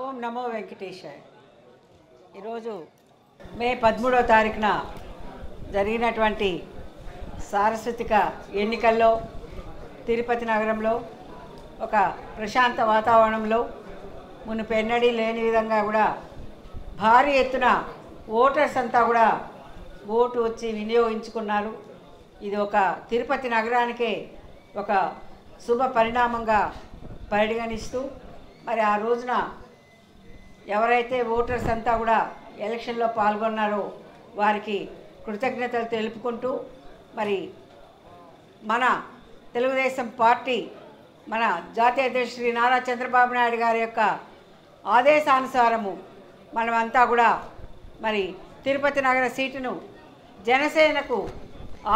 ఓం నమో వెంకటేశాయ. ఈరోజు మే 13వ తారీఖున జరిగినటువంటి సార్వత్రిక ఎన్నికల్లో తిరుపతి నగరంలో ఒక ప్రశాంత వాతావరణంలో మునుపెన్నడీ లేని విధంగా కూడా భారీ ఎత్తున ఓటర్స్ అంతా కూడా ఓటు వచ్చి వినియోగించుకున్నారు. ఇది ఒక తిరుపతి నగరానికే ఒక శుభ పరిణామంగా పరిగణిస్తూ మరి ఆ రోజున ఎవరైతే ఓటర్స్ అంతా కూడా ఎలక్షన్లో పాల్గొన్నారో వారికి కృతజ్ఞతలు తెలుపుకుంటూ మరి మన తెలుగుదేశం పార్టీ మన జాతీయ అధ్యక్షుడు శ్రీ నారా చంద్రబాబు నాయుడు గారి యొక్క ఆదేశానుసారము మనమంతా కూడా మరి తిరుపతి నగర సీటును జనసేనకు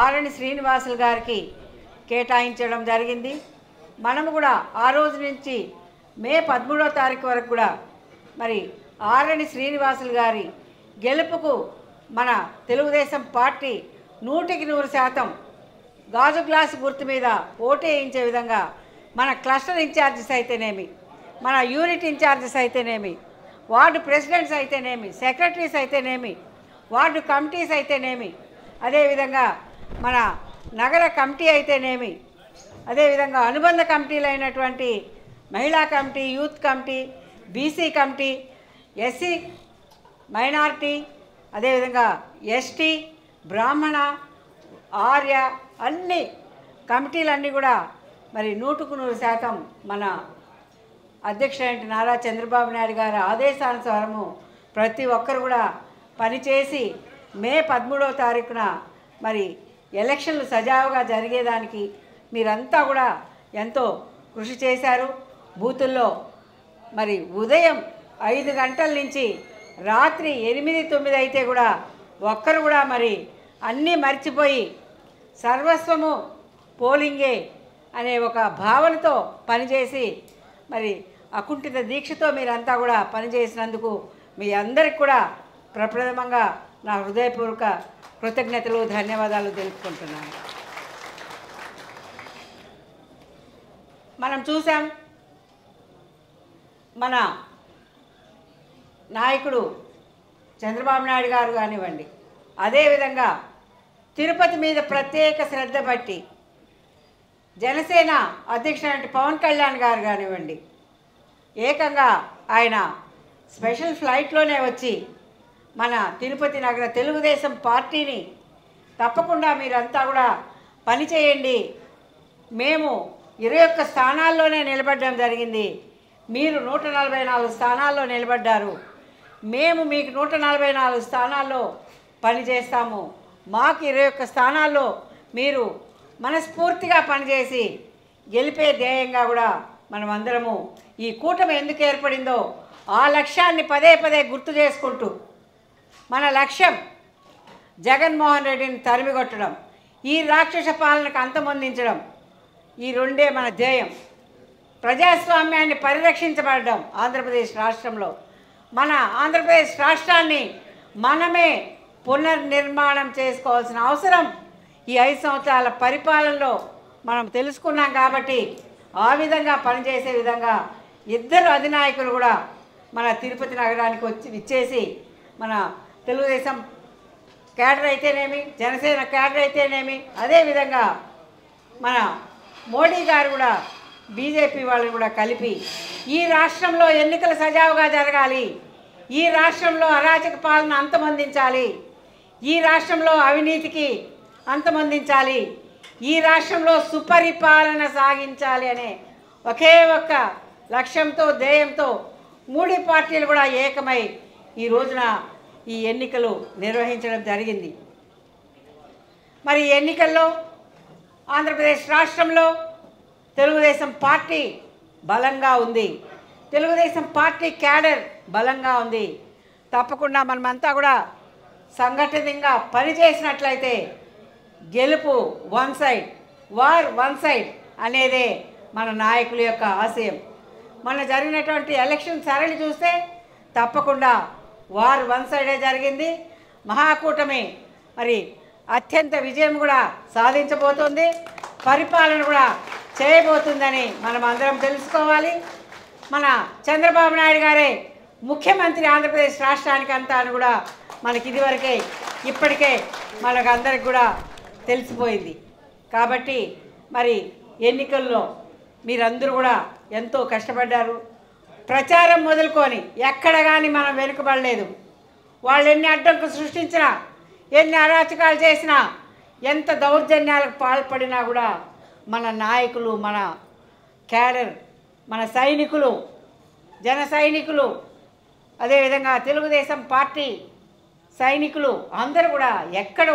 ఆరణి శ్రీనివాసులు గారికి కేటాయించడం జరిగింది. మనము కూడా ఆ రోజు నుంచి మే 13వ తారీఖు వరకు కూడా మరి ఆరణి శ్రీనివాసులు గారి గెలుపుకు మన తెలుగుదేశం పార్టీ 100% గాజు గ్లాసు గుర్తు మీద ఓటేయించే విధంగా మన క్లస్టర్ ఇన్ఛార్జెస్ అయితేనేమి, మన యూనిట్ ఇన్ఛార్జెస్ అయితేనేమి, వార్డు ప్రెసిడెంట్స్ అయితేనేమి, సెక్రటరీస్ అయితేనేమి, వార్డు కమిటీస్ అయితేనేమి, అదేవిధంగా మన నగర కమిటీ అయితేనేమి, అదేవిధంగా అనుబంధ కమిటీలు అయినటువంటి మహిళా committee, youth committee, BC committee, SC minority, అదేవిధంగా ఎస్టీ, బ్రాహ్మణ, ఆర్య అన్ని కమిటీలన్నీ కూడా మరి 100% మన అధ్యక్షుడైన నారా చంద్రబాబు నాయుడు గారి ఆదేశానుసారము ప్రతి ఒక్కరు కూడా పనిచేసి మే 13వ తారీఖున మరి ఎలక్షన్లు సజావుగా జరిగేదానికి మీరంతా కూడా ఎంతో కృషి చేశారు. బూతుల్లో మరి ఉదయం 5 గంటల నుంచి రాత్రి 8-9 అయితే కూడా ఒక్కరు కూడా మరి అన్నీ మర్చిపోయి సర్వస్వము పోలింగే అనే ఒక భావనతో పనిచేసి మరి అకుంఠిత దీక్షతో మీరంతా కూడా పనిచేసినందుకు మీ అందరికి కూడా ప్రప్రథమంగా నా హృదయపూర్వక కృతజ్ఞతలు, ధన్యవాదాలు తెలుపుకుంటున్నాను. మనం చూసాం మన నాయకుడు చంద్రబాబు నాయుడు గారు కానివ్వండి, అదేవిధంగా తిరుపతి మీద ప్రత్యేక శ్రద్ధ పట్టి జనసేన అధ్యక్షుడు పవన్ కళ్యాణ్ గారు కానివ్వండి, ఏకంగా ఆయన స్పెషల్ ఫ్లైట్లోనే వచ్చి మన తిరుపతి నగర తెలుగుదేశం పార్టీని తప్పకుండా మీరంతా కూడా పనిచేయండి, మేము 21 స్థానాల్లోనే నిలబడడం జరిగింది, మీరు 144 స్థానాల్లో నిలబడ్డారు, మేము మీకు 144 స్థానాల్లో పనిచేస్తాము, మాకు 21 స్థానాల్లో మీరు మనస్ఫూర్తిగా పనిచేసి గెలిపే ధ్యేయంగా కూడా మనమందరము ఈ కూటమి ఎందుకు ఏర్పడిందో ఆ లక్ష్యాన్ని పదే పదే గుర్తు చేసుకుంటూ మన లక్ష్యం జగన్మోహన్ రెడ్డిని తరిమికొట్టడం, ఈ రాక్షస పాలనకు అంతమొందించడం, ఈ రెండే మన ధ్యేయం. ప్రజాస్వామ్యాన్ని పరిరక్షించబడడం ఆంధ్రప్రదేశ్ రాష్ట్రంలో, మన ఆంధ్రప్రదేశ్ రాష్ట్రాన్ని మనమే పునర్నిర్మాణం చేసుకోవాల్సిన అవసరం ఈ 5 సంవత్సరాల పరిపాలనలో మనం తెలుసుకున్నాం. కాబట్టి ఆ విధంగా పనిచేసే విధంగా ఇద్దరు అధినాయకులు కూడా మన తిరుపతి నగరానికి ఇచ్చేసి మన తెలుగుదేశం క్యాడర్ అయితేనేమి, జనసేన క్యాడర్ అయితేనేమి, అదేవిధంగా మన మోడీ గారు కూడా బీజేపీ వాళ్ళని కూడా కలిపి ఈ రాష్ట్రంలో ఎన్నికలు సజావుగా జరగాలి, ఈ రాష్ట్రంలో అరాచక పాలన అంతమొందించాలి, ఈ రాష్ట్రంలో అవినీతికి అంతమొందించాలి, ఈ రాష్ట్రంలో సుపరిపాలన సాగించాలి అనే ఒకే ఒక్క లక్ష్యంతో, ధ్యేయంతో 3 పార్టీలు కూడా ఏకమై ఈ రోజున ఈ ఎన్నికలు నిర్వహించడం జరిగింది. మరి ఈ ఎన్నికల్లో ఆంధ్రప్రదేశ్ రాష్ట్రంలో తెలుగుదేశం పార్టీ బలంగా ఉంది, తెలుగుదేశం పార్టీ క్యాడర్ బలంగా ఉంది. తప్పకుండా మనమంతా కూడా సంఘటితంగా పనిచేసినట్లయితే గెలుపు one side, war one side అనేదే మన నాయకుల యొక్క ఆశయం. మన జరిగినటువంటి ఎలక్షన్ సరళి చూస్తే తప్పకుండా వార్ వన్ సైడే జరిగింది. మహాకూటమి మరి అత్యంత విజయం కూడా సాధించబోతుంది, పరిపాలన కూడా చేయబోతుందని మనం అందరం తెలుసుకోవాలి. మన చంద్రబాబు నాయుడు గారే ముఖ్యమంత్రి ఆంధ్రప్రదేశ్ రాష్ట్రానికి అంతా అని కూడా మనకి ఇదివరకే ఇప్పటికే మనకందరికి కూడా తెలిసిపోయింది. కాబట్టి మరి ఎన్నికల్లో మీరందరూ కూడా ఎంతో కష్టపడ్డారు. ప్రచారం మొదలుకొని ఎక్కడ కానీ మనం వెనుకబడలేదు. వాళ్ళు ఎన్ని అడ్డంకులు సృష్టించినా, ఎన్ని అరాచకాలు చేసినా, ఎంత దౌర్జన్యాలకు పాల్పడినా కూడా మన నాయకులు, మన క్యాడర్, మన సైనికులు, జన సైనికులు, అదేవిధంగా తెలుగుదేశం పార్టీ సైనికులు అందరూ కూడా ఎక్కడ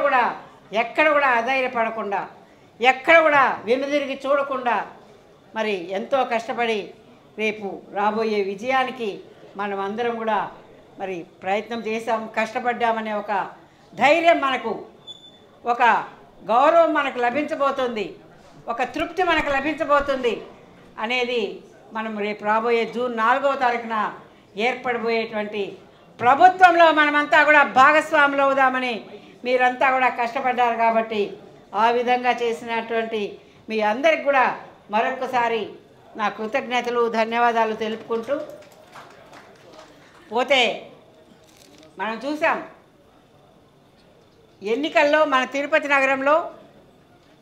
కూడా అధైర్యపడకుండా, ఎక్కడ కూడా వెనుదిరిగి చూడకుండా మరి ఎంతో కష్టపడి రేపు రాబోయే విజయానికి మనం అందరం కూడా మరి ప్రయత్నం చేశాం, కష్టపడ్డామనే ఒక ధైర్యం మనకు, ఒక గౌరవం మనకు లభించబోతుంది, ఒక తృప్తి మనకు లభించబోతుంది అనేది మనం రేపు రాబోయే జూన్ 4వ తారీఖున ఏర్పడబోయేటువంటి ప్రభుత్వంలో మనమంతా కూడా భాగస్వాములు అవుదామని మీరంతా కూడా కష్టపడ్డారు. కాబట్టి ఆ విధంగా చేసినటువంటి మీ అందరికి కూడా మరొకసారి నా కృతజ్ఞతలు, ధన్యవాదాలు తెలుపుకుంటూ పోతే మనం చూసాం ఎన్నికల్లో మన తిరుపతి నగరంలో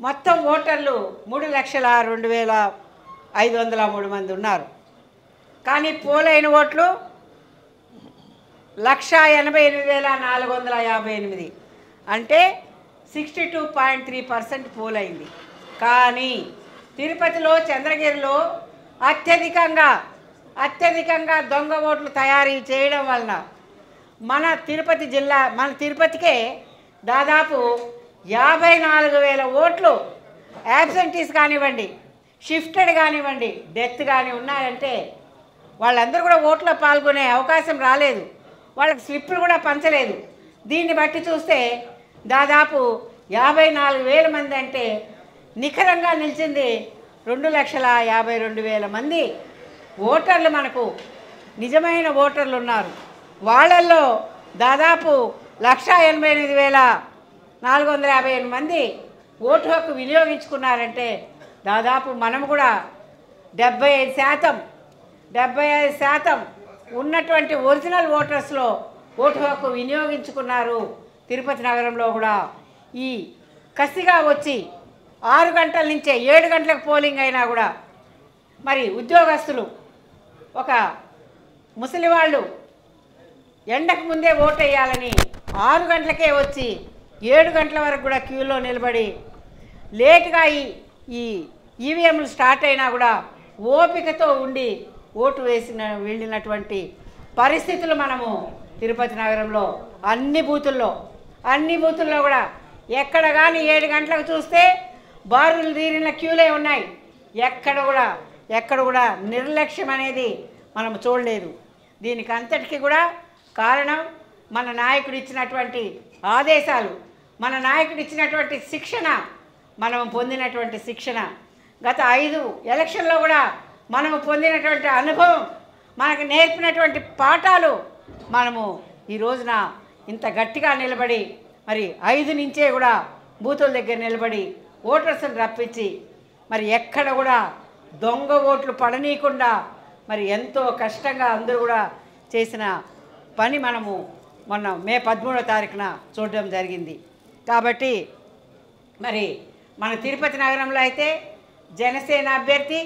మొత్తం ఓటర్లు 3,02,503 మంది ఉన్నారు. కానీ పోలైన ఓట్లు 1,88,458, అంటే 62.3% పోలైంది. కానీ తిరుపతిలో, చంద్రగిరిలో అత్యధికంగా దొంగ ఓట్లు తయారీ చేయడం వలన మన తిరుపతికే దాదాపు 54,000 ఓట్లు యాబ్సెంటీస్ కానివ్వండి, షిఫ్టెడ్ కానివ్వండి, డెత్ కానీ ఉన్నాయంటే వాళ్ళందరూ కూడా ఓట్లో పాల్గొనే అవకాశం రాలేదు, వాళ్ళకి స్లిప్పులు కూడా పంచలేదు. దీన్ని బట్టి చూస్తే దాదాపు 54,000 మంది అంటే నిఖరంగా నిలిచింది 2,52,000 మంది ఓటర్లు మనకు నిజమైన ఓటర్లు ఉన్నారు. వాళ్ళల్లో దాదాపు 1,88,458 మంది ఓటు హక్కు వినియోగించుకున్నారంటే దాదాపు మనం కూడా 75% ఉన్నటువంటి ఒరిజినల్ ఓటర్స్లో ఓటు హక్కు వినియోగించుకున్నారు. తిరుపతి నగరంలో కూడా ఈ కసిగా వచ్చి 6 గంటల నుంచే 7 గంటలకు పోలింగ్ అయినా కూడా మరి ఉద్యోగస్తులు, ఒక ముసలివాళ్ళు ఎండకు ముందే ఓటు వేయాలని 6 గంటలకే వచ్చి 7 గంటల వరకు కూడా క్యూలో నిలబడి లేటుగా ఈ ఈవీఎంలు స్టార్ట్ అయినా కూడా ఓపికతో ఉండి ఓటు వెళ్ళినటువంటి పరిస్థితులు మనము తిరుపతి నగరంలో అన్ని బూతుల్లో కూడా ఎక్కడ కానీ 7 గంటలకు చూస్తే బారులు తీరిన క్యూలే ఉన్నాయి. ఎక్కడ కూడా నిర్లక్ష్యం అనేది మనం చూడలేదు. దీనికి అంతటికీ కూడా కారణం మన నాయకుడు ఇచ్చినటువంటి ఆదేశాలు, మన నాయకుడు ఇచ్చినటువంటి శిక్షణ, మనం పొందినటువంటి శిక్షణ, గత 5 ఎలక్షన్లో కూడా మనము పొందినటువంటి అనుభవం, మనకు నేర్పినటువంటి పాఠాలు మనము ఈ రోజున ఇంత గట్టిగా నిలబడి మరి 5 నుంచే కూడా బూతుల దగ్గర నిలబడి ఓటర్స్ని రప్పించి మరి ఎక్కడ కూడా దొంగ ఓట్లు పడనీయకుండా మరి ఎంతో కష్టంగా అందరూ కూడా చేసిన పని మనము మొన్న మే 13వ తారీఖున చూడడం జరిగింది. కాబట్టి మరి మన తిరుపతి నగరంలో అయితే జనసేన అభ్యర్థి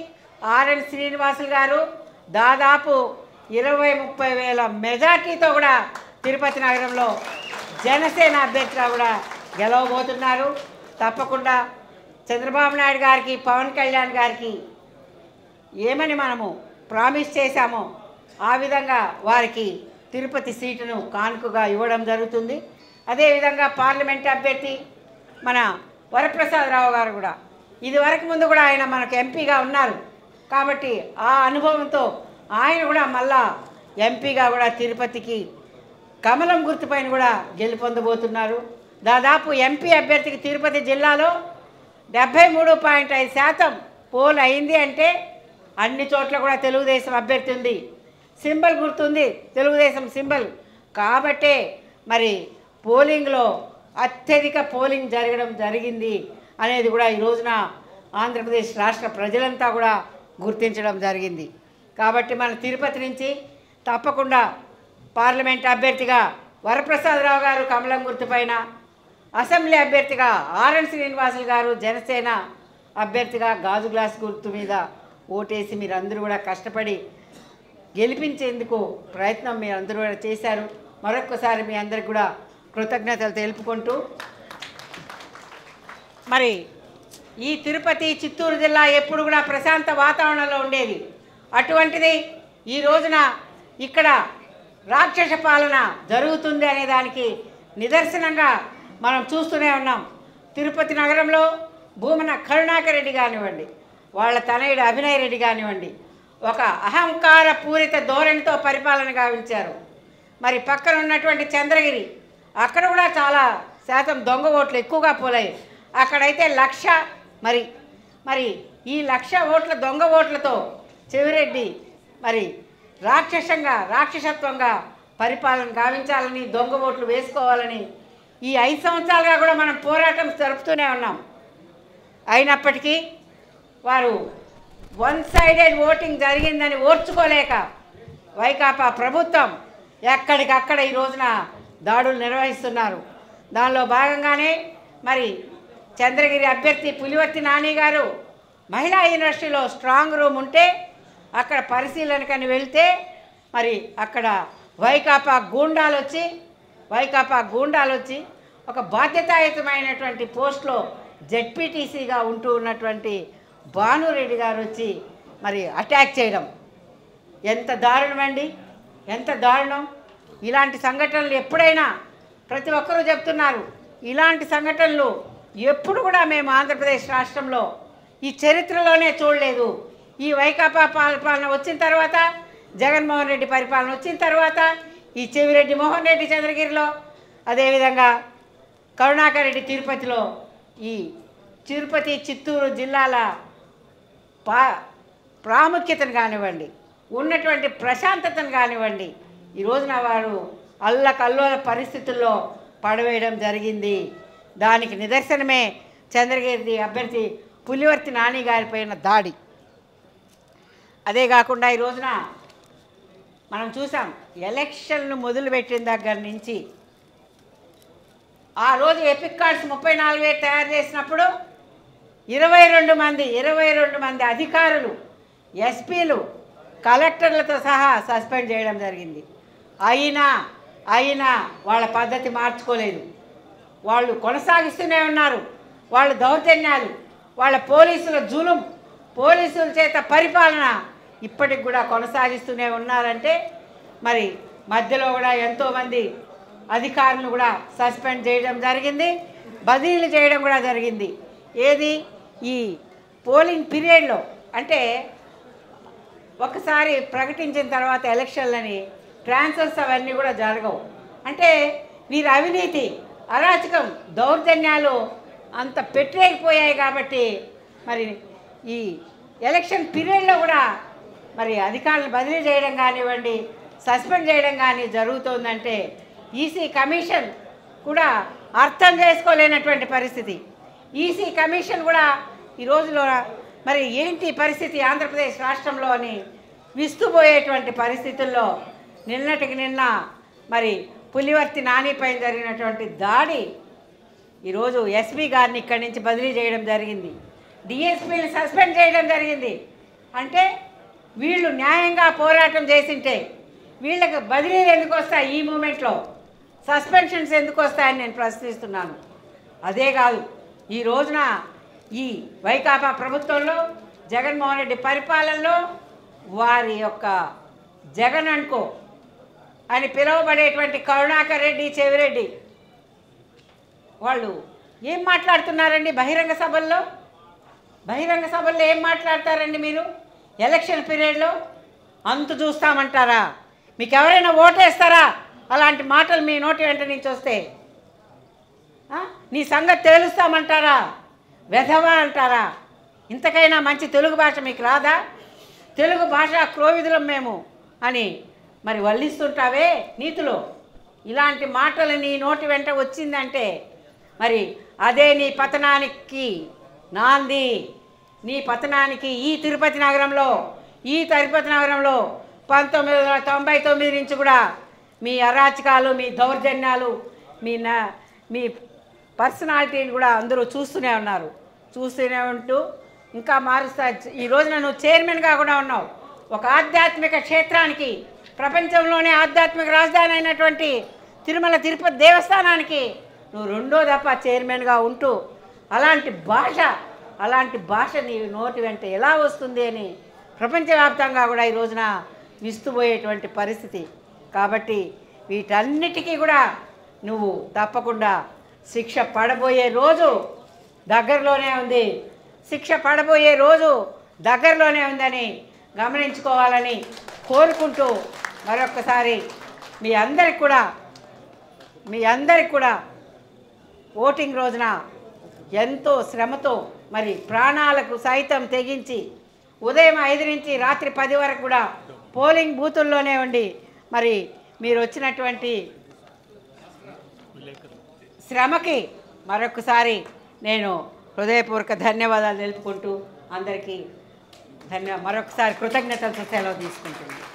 ఆర్ఎన్ శ్రీనివాసులు గారు దాదాపు 20-30 వేల మెజార్టీతో కూడా తిరుపతి నగరంలో జనసేన అభ్యర్థిగా కూడా గెలవబోతున్నారు. తప్పకుండా చంద్రబాబు నాయుడు గారికి, పవన్ కళ్యాణ్ గారికి ఏమని మనము ప్రామిస్ చేశామో ఆ విధంగా వారికి తిరుపతి సీటును కానుకగా ఇవ్వడం జరుగుతుంది. అదేవిధంగా పార్లమెంట్ అభ్యర్థి మన వరప్రసాదరావు గారు కూడా ఇదివరకు ముందు కూడా ఆయన మనకు ఎంపీగా ఉన్నారు. కాబట్టి ఆ అనుభవంతో ఆయన కూడా మళ్ళా ఎంపీగా కూడా తిరుపతికి కమలం గుర్తుపైన కూడా గెలుపొందబోతున్నారు. దాదాపు ఎంపీ అభ్యర్థికి తిరుపతి జిల్లాలో 73.5% పోల్ అయింది అంటే అన్ని చోట్ల కూడా తెలుగుదేశం అభ్యర్థి ఉంది, సింబల్ గుర్తుంది, తెలుగుదేశం సింబల్. కాబట్టే మరి పోలింగ్లో అత్యధిక పోలింగ్ జరగడం జరిగింది అనేది కూడా ఈ రోజున ఆంధ్రప్రదేశ్ రాష్ట్ర ప్రజలంతా కూడా గుర్తించడం జరిగింది. కాబట్టి మన తిరుపతి నుంచి తప్పకుండా పార్లమెంట్ అభ్యర్థిగా వరప్రసాదరావు గారు కమలం గుర్తుపైన, అసెంబ్లీ అభ్యర్థిగా ఆర్ఎన్ శ్రీనివాసులు గారు జనసేన అభ్యర్థిగా గాజు గ్లాస్ గుర్తు మీద ఓటేసి మీరందరూ కూడా కష్టపడి గెలిపించేందుకు ప్రయత్నం మీరందరూ కూడా చేశారు. మరొక్కసారి మీ అందరికి కూడా కృతజ్ఞతలు తెలుపుకుంటూ, మరి ఈ తిరుపతి చిత్తూరు జిల్లా ఎప్పుడు కూడా ప్రశాంత వాతావరణంలో ఉండేది. అటువంటిది ఈ రోజున ఇక్కడ రాక్షస పాలన జరుగుతుంది అనే దానికి నిదర్శనంగా మనం చూస్తూనే ఉన్నాం. తిరుపతి నగరంలో భూమన కరుణాకర్ రెడ్డి కానివ్వండి, వాళ్ళ తనయుడు అభినయ్ రెడ్డి కానివ్వండి, ఒక అహంకార పూరిత ధోరణితో పరిపాలన గావించారు. మరి పక్కన ఉన్నటువంటి చంద్రగిరి, అక్కడ కూడా చాలా శాతం దొంగ ఓట్లు ఎక్కువగా పోలాయి. అక్కడైతే 1,00,000 మరి ఈ 1,00,000 ఓట్ల దొంగ ఓట్లతో చెవిరెడ్డి మరి రాక్షసత్వంగా పరిపాలన గావించాలని, దొంగ ఓట్లు వేసుకోవాలని ఈ 5 సంవత్సరాలుగా కూడా మనం పోరాటం జరుపుతూనే ఉన్నాం. అయినప్పటికీ వారు వన్ సైడెడ్ ఓటింగ్ జరిగిందని ఓర్చుకోలేక వైకాపా ప్రభుత్వం ఎక్కడికక్కడ ఈ రోజున దాడులు నిర్వహిస్తున్నారు. దానిలో భాగంగానే మరి చంద్రగిరి అభ్యర్థి పులివర్తి నాని గారు మహిళా యూనివర్సిటీలో స్ట్రాంగ్ రూమ్ ఉంటే అక్కడ పరిశీలనకని వెళ్తే మరి అక్కడ వైకాపా గూండాలు వచ్చి ఒక బాధ్యతాయుతమైనటువంటి పోస్ట్లో జెడ్పీటీసీగా ఉంటూ ఉన్నటువంటి భానురెడ్డి గారు వచ్చి మరి అటాక్ చేయడం ఎంత దారుణం అండి, ఎంత దారుణం. ఇలాంటి సంఘటనలు ఎప్పుడైనా ప్రతి ఒక్కరూ చెప్తున్నారు, ఇలాంటి సంఘటనలు ఎప్పుడు కూడా మేము ఆంధ్రప్రదేశ్ రాష్ట్రంలో ఈ చరిత్రలోనే చూడలేదు. ఈ వైకాపా పాలన వచ్చిన తర్వాత, జగన్మోహన్ రెడ్డి పరిపాలన వచ్చిన తర్వాత, ఈ చెవిరెడ్డి మోహన్ రెడ్డి చంద్రగిరిలో, అదేవిధంగా కరుణాకర్ రెడ్డి తిరుపతిలో, ఈ తిరుపతి చిత్తూరు జిల్లాల ప్రాముఖ్యతను కానివ్వండి, ఉన్నటువంటి ప్రశాంతతను కానివ్వండి, ఈ రోజున వారు అల్లకల్లోల పరిస్థితుల్లో పడవేయడం జరిగింది. దానికి నిదర్శనమే చంద్రగిరి అభ్యర్థి పులివర్తి నాని గారిపైన దాడి. అదే కాకుండా ఈ రోజున మనం చూసాం, ఎలక్షన్లు మొదలుపెట్టిన దగ్గర నుంచి ఆ రోజు ఎపిక్ కార్డ్స్ 34,000 తయారు చేసినప్పుడు 22 మంది అధికారులు, ఎస్పీలు, కలెక్టర్లతో సహా సస్పెండ్ చేయడం జరిగింది. అయినా వాళ్ళ పద్ధతి మార్చుకోలేదు. వాళ్ళు కొనసాగిస్తూనే ఉన్నారు. వాళ్ళ దౌర్జన్యాలు, వాళ్ళ పోలీసుల జులుం, పోలీసుల చేత పరిపాలన ఇప్పటికి కూడా కొనసాగిస్తూనే ఉన్నారంటే మరి మధ్యలో కూడా ఎంతోమంది అధికారులను కూడా సస్పెండ్ చేయడం జరిగింది, బదిలీలు చేయడం కూడా జరిగింది. ఏది ఈ పోలింగ్ పీరియడ్లో, అంటే ఒకసారి ప్రకటించిన తర్వాత ఎలక్షన్లని ట్రాన్స్ఫర్స్ అవన్నీ కూడా జరగవు. అంటే వీరి అవినీతి, అరాచకం, దౌర్జన్యాలు అంత పెట్టలేకపోయాయి. కాబట్టి మరి ఈ ఎలక్షన్ పీరియడ్లో కూడా మరి అధికారులను బదిలీ చేయడం కానివ్వండి, సస్పెండ్ చేయడం కానీ జరుగుతుందంటే ఈసీ కమిషన్ కూడా అర్థం చేసుకోలేనటువంటి పరిస్థితి. ఈసీ కమిషన్ కూడా ఈ రోజులో మరి ఏంటి పరిస్థితి ఆంధ్రప్రదేశ్ రాష్ట్రంలో అని విస్తుపోయేటువంటి పరిస్థితుల్లో నిన్నటికి నిన్న మరి పులివర్తి నానిపై జరిగినటువంటి దాడి, ఈరోజు ఎస్పీ గారిని ఇక్కడి నుంచి బదిలీ చేయడం జరిగింది, డిఎస్పీని సస్పెండ్ చేయడం జరిగింది. అంటే వీళ్ళు న్యాయంగా పోరాటం చేసింటే వీళ్ళకి బదిలీలు ఎందుకు వస్తాయి? ఈ మూమెంట్లో సస్పెన్షన్స్ ఎందుకు వస్తాయని నేను ప్రశ్నిస్తున్నాను. అదే కాదు, ఈ రోజున ఈ వైకాపా ప్రభుత్వంలో, జగన్మోహన్ రెడ్డి పరిపాలనలో వారి యొక్క జగన్ అనుకో అని పిలువబడేటువంటి కరుణాకర్ రెడ్డి, చెవిరెడ్డి వాళ్ళు ఏం మాట్లాడుతున్నారండి బహిరంగ సభల్లో? ఏం మాట్లాడతారండి మీరు? ఎలక్షన్ పీరియడ్లో అంతు చూస్తామంటారా? మీకు ఎవరైనా ఓటేస్తారా అలాంటి మాటలు మీ నోటి వెంట నుంచి వస్తే? నీ సంగతి తేలుస్తామంటారా? వెధవా అంటారా? ఇంతకైనా మంచి తెలుగు భాష మీకు రాదా? తెలుగు భాష క్రోవిదులం మేము అని మరి వల్లిస్తుంటావే నీతులు. ఇలాంటి మాటలు నీ నోటి వెంట వచ్చిందంటే మరి అదే నీ పతనానికి నాంది. నీ పతనానికి ఈ తిరుపతి నగరంలో ఈ తిరుపతి నగరంలో 1999 నుంచి కూడా మీ అరాచకాలు, మీ దౌర్జన్యాలు, మీ పర్సనాలిటీని కూడా అందరూ చూస్తూనే ఉన్నారు. చూస్తూనే ఉంటూ ఇంకా మారుస్తా. ఈ రోజున నువ్వు చైర్మన్గా కూడా ఉన్నావు. ఒక ఆధ్యాత్మిక క్షేత్రానికి, ప్రపంచంలోనే ఆధ్యాత్మిక రాజధాని అయినటువంటి తిరుమల తిరుపతి దేవస్థానానికి నువ్వు రెండో దఫా చైర్మన్గా ఉంటూ అలాంటి భాష నీ నోటి వెంట ఎలా వస్తుంది అని ప్రపంచవ్యాప్తంగా కూడా ఈ రోజున విస్తుపోయేటువంటి పరిస్థితి. కాబట్టి వీటన్నిటికీ కూడా నువ్వు తప్పకుండా శిక్ష పడబోయే రోజు దగ్గరలోనే ఉంది. శిక్ష పడబోయే రోజు దగ్గరలోనే ఉందని గమనించుకోవాలని కోరుకుంటూ మరొక్కసారి మీ అందరికి కూడా ఓటింగ్ రోజున ఎంతో శ్రమతో మరి ప్రాణాలకు సైతం తెగించి ఉదయం 5 నుంచి రాత్రి 10 వరకు కూడా పోలింగ్ బూతుల్లోనే ఉండి మరి మీరు వచ్చినటువంటి శ్రమకి మరొకసారి నేను హృదయపూర్వక ధన్యవాదాలు తెలుపుకుంటూ అందరికీ మరొకసారి కృతజ్ఞతలతో సెలవు తీసుకుంటున్నాను.